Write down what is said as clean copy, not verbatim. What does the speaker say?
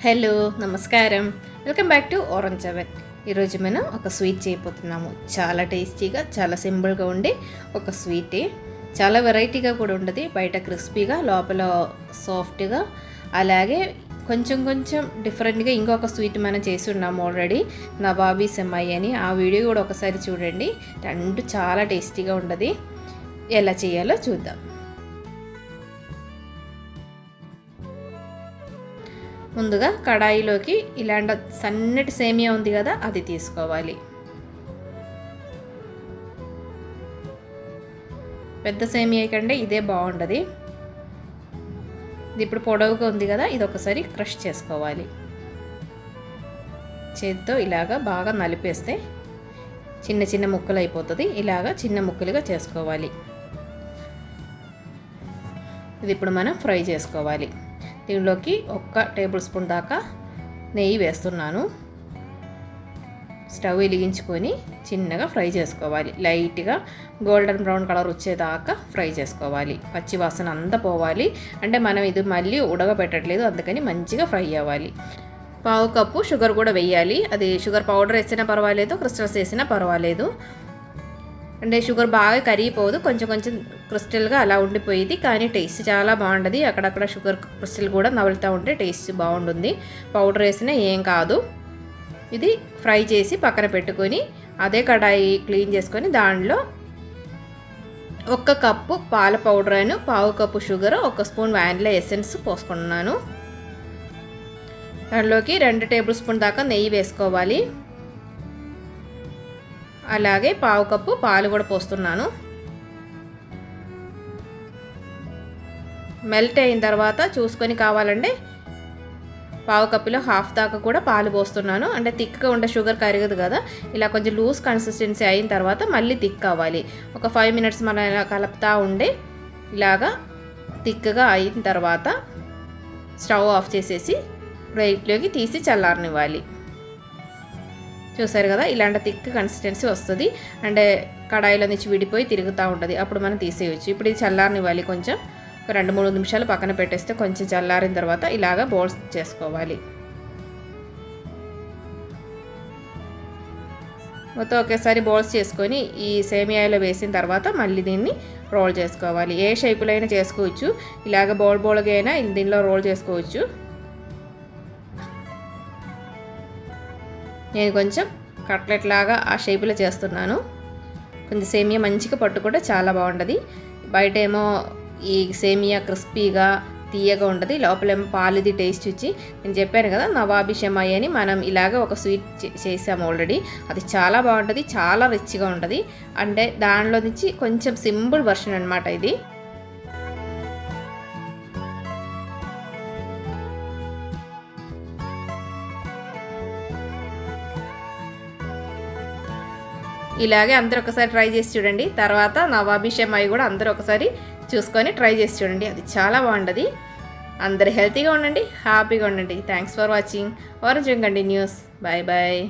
Hello నమస్కారం welcome back to orange oven. ఈరోజు మనం ఒక స్వీట్ చేయబోతున్నాము. చాలా టేస్టీగా చాలా సింపుల్గా ఉండే ఒక స్వీటే, చాలా వెరైటీగా కూడా ఉంటుంది. బయట క్రిస్పీగా లోపల సాఫ్ట్గా, అలాగే కొంచెం డిఫరెంట్గా ఇంకొక స్వీట్ మనం చేసి ఉన్నాము ఆల్రెడీ, నవాబీ సెమై అని. ఆ వీడియో కూడా ఒకసారి చూడండి. రెండు చాలా టేస్టీగా ఉంటుంది. ఎలా చేయాలో చూద్దాం. ముందుగా కడాయిలోకి ఇలాంటి సన్నటి సేమియా ఉంది కదా, అది తీసుకోవాలి. పెద్ద సేమియా కంటే ఇదే బాగుంటుంది. ఇది ఇప్పుడు పొడవుగా ఉంది కదా, ఇది ఒకసారి క్రష్ చేసుకోవాలి. చేతితో ఇలాగా బాగా నలిపేస్తే చిన్న చిన్న ముక్కలు అయిపోతుంది. ఇలాగా చిన్న ముక్కలుగా చేసుకోవాలి. ఇది ఇప్పుడు మనం ఫ్రై చేసుకోవాలి. దీనిలోకి 1 టేబుల్ స్పూన్ దాకా నెయ్యి వేస్తున్నాను. స్టవ్ వెలిగించుకొని చిన్నగా ఫ్రై చేసుకోవాలి. లైట్గా గోల్డెన్ బ్రౌన్ కలర్ వచ్చేదాకా ఫ్రై చేసుకోవాలి. పచ్చి వాసన అంతా పోవాలి. అంటే మనం ఇది మళ్ళీ ఉడకబెట్టట్లేదు, అందుకని మంచిగా ఫ్రై అవ్వాలి. 1/2 కప్పు షుగర్ కూడా వేయాలి. అది షుగర్ పౌడర్ వేసినా పర్వాలేదు, క్రిస్టల్స్ వేసినా పర్వాలేదు. అంటే షుగర్ బాగా కరిగిపోదు, కొంచెం క్రిస్టల్గా అలా ఉండిపోయేది. కానీ టేస్ట్ చాలా బాగుంటుంది. అక్కడక్కడ షుగర్ క్రిస్టల్ కూడా నవ్వులుతూ ఉంటే టేస్ట్ బాగుంటుంది. పౌడర్ వేసినా ఏం కాదు. ఇది ఫ్రై చేసి పక్కన పెట్టుకొని అదే కడాయి క్లీన్ చేసుకొని దానిలో 1 కప్పు పాల పౌడర్ అని, 1/2 కప్పు షుగర్, 1 స్పూన్ వానిలా ఎసెన్స్ పోసుకున్నాను. దానిలోకి 2 టేబుల్ స్పూన్ దాకా నెయ్యి వేసుకోవాలి. అలాగే 1/2 కప్పు పాలు కూడా పోస్తున్నాను. మెల్ట్ అయిన తర్వాత చూసుకొని కావాలంటే 1/2 కప్పులో హాఫ్ దాకా కూడా పాలు పోస్తున్నాను. అంటే థిక్గా ఉండే షుగర్ కరగదు కదా, ఇలా కొంచెం లూజ్ కన్సిస్టెన్సీ అయిన తర్వాత మళ్ళీ థిక్ అవ్వాలి. ఒక 5 మినిట్స్ మనం ఇలా కలుపుతూ ఉండే ఇలాగా థిక్గా అయిన తర్వాత స్టవ్ ఆఫ్ చేసేసి ప్లేట్లోకి తీసి చల్లారనివ్వాలి. చూసారు కదా, ఇలాంటి థిక్ కన్సిస్టెన్సీ వస్తుంది. అంటే కడాయిలో నుంచి విడిపోయి తిరుగుతూ ఉంటుంది. అప్పుడు మనం తీసేయచ్చు. ఇప్పుడు ఇది చల్లారనివ్వాలి. కొంచెం ఒక 2-3 నిమిషాలు పక్కన పెట్టేస్తే కొంచెం చల్లారిన తర్వాత ఇలాగా బౌల్స్ చేసుకోవాలి. మొత్తం ఒకేసారి బౌల్స్ చేసుకొని ఈ సేమియాలో వేసిన తర్వాత మళ్ళీ దీన్ని రోల్ చేసుకోవాలి. ఏ షేపులో అయినా చేసుకోవచ్చు. ఇలాగ బౌల్గా అయినా దీనిలో రోల్ చేసుకోవచ్చు. నేను కొంచెం కట్లెట్ లాగా ఆ షేపులో చేస్తున్నాను. కొంచెం సేమియా మంచిగా పట్టుకుంటే చాలా బాగుంటుంది. బయట ఏమో ఈ సేమియా క్రిస్పీగా తీయగా ఉంటుంది, లోపలేమో పాలుది టేస్ట్ వచ్చి. నేను చెప్పాను కదా నవాబీ సెమై అని, మనం ఇలాగ ఒక స్వీట్ చేసాము ఆల్రెడీ. అది చాలా బాగుంటుంది, చాలా రిచ్గా ఉంటుంది. అంటే దానిలో నుంచి కొంచెం సింపుల్ వర్షన్ అనమాట ఇది. ఇలాగే అందరూ ఒకసారి ట్రై చేసి చూడండి. తర్వాత నవాబీ సెమై కూడా అందరూ ఒకసారి చూసుకొని ట్రై చేసి చూడండి. అది చాలా బాగుంటుంది. అందరు హెల్తీగా ఉండండి, హ్యాపీగా ఉండండి. Thanks for watching. Orange continues. Bye bye.